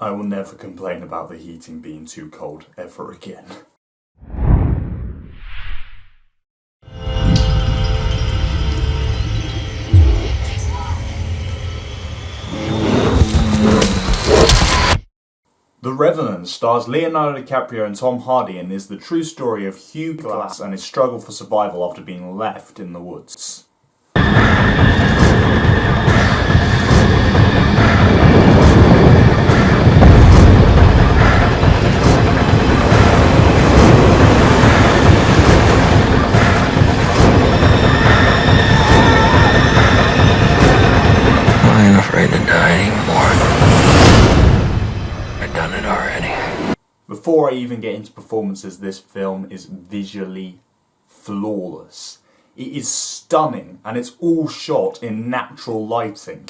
I will never complain about the heating being too cold ever again. The Revenant stars Leonardo DiCaprio and Tom Hardy and is the true story of Hugh Glass and his struggle for survival after being left in the woods. I ain't afraid to die anymore. I've done it already. Before I even get into performances, this film is visually flawless. It is stunning and it's all shot in natural lighting.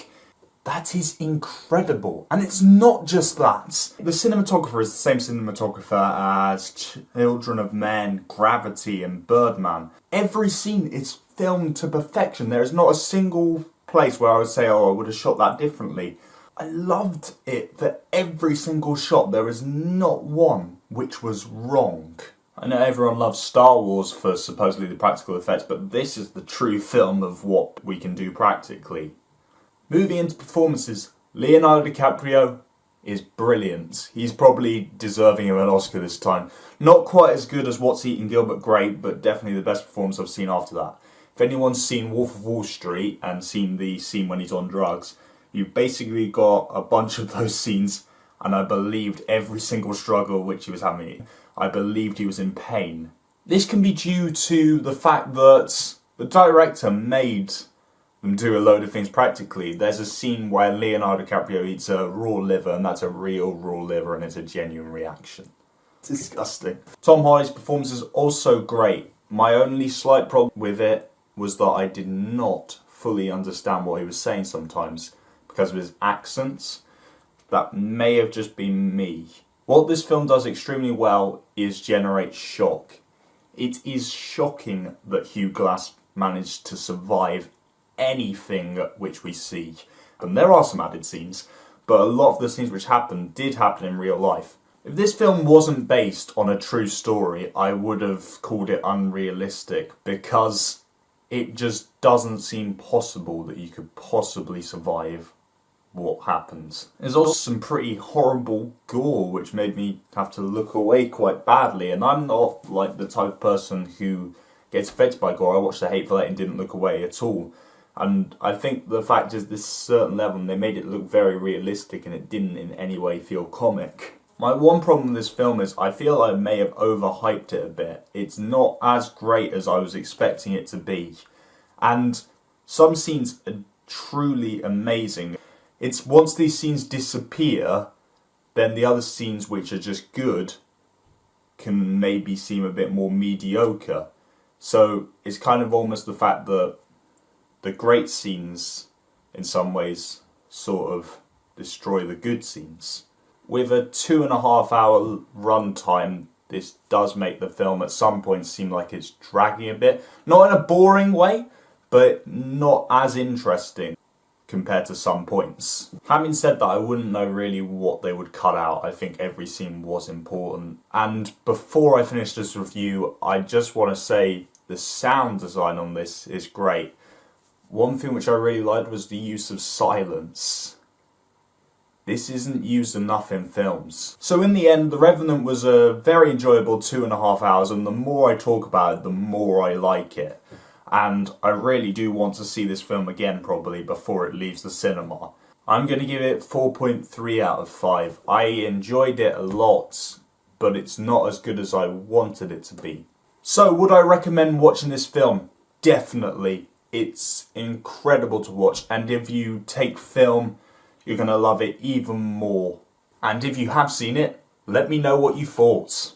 That is incredible. And it's not just that. The cinematographer is the same cinematographer as Children of Men, Gravity and Birdman. Every scene is filmed to perfection. There is not a single place where I would say, oh, I would have shot that differently. I loved it for every single shot. There is not one which was wrong. I know everyone loves Star Wars for supposedly the practical effects, but this is the true film of what we can do practically. Moving into performances, Leonardo DiCaprio is brilliant. He's probably deserving of an Oscar this time. Not quite as good as What's Eating Gilbert Grape, but definitely the best performance I've seen after that. If anyone's seen Wolf of Wall Street and seen the scene when he's on drugs, you've basically got a bunch of those scenes, and I believed every single struggle which he was having. I believed he was in pain. This can be due to the fact that the director made them do a load of things practically. There's a scene where Leonardo DiCaprio eats a raw liver, and that's a real raw liver, and it's a genuine reaction. It's disgusting. Tom Hardy's performance is also great. My only slight problem with it was that I did not fully understand what he was saying sometimes because of his accents. That may have just been me. What this film does extremely well is generate shock. It is shocking that Hugh Glass managed to survive anything which we see. And there are some added scenes, but a lot of the scenes which happened did happen in real life. If this film wasn't based on a true story, I would have called it unrealistic, because it just doesn't seem possible that you could possibly survive what happens. There's also some pretty horrible gore which made me have to look away quite badly, and I'm not like the type of person who gets affected by gore. I watched The Hateful Eight and didn't look away at all. And I think the fact is, this certain level, they made it look very realistic and it didn't in any way feel comic. My one problem with this film is I feel I may have overhyped it a bit. It's not as great as I was expecting it to be. And some scenes are truly amazing. It's once these scenes disappear, then the other scenes which are just good can maybe seem a bit more mediocre. So it's kind of almost the fact that the great scenes in some ways sort of destroy the good scenes. With a 2.5 hour runtime, this does make the film at some points seem like it's dragging a bit. Not in a boring way, but not as interesting compared to some points. Having said that, I wouldn't know really what they would cut out. I think every scene was important. And before I finish this review, I just want to say the sound design on this is great. One thing which I really liked was the use of silence. This isn't used enough in films. So in the end, The Revenant was a very enjoyable 2.5 hours, and the more I talk about it, the more I like it. And I really do want to see this film again probably before it leaves the cinema. I'm going to give it 4.3 out of 5. I enjoyed it a lot, but it's not as good as I wanted it to be. So would I recommend watching this film? Definitely. It's incredible to watch, and if you take film, you're going to love it even more. And if you have seen it, let me know what you thought.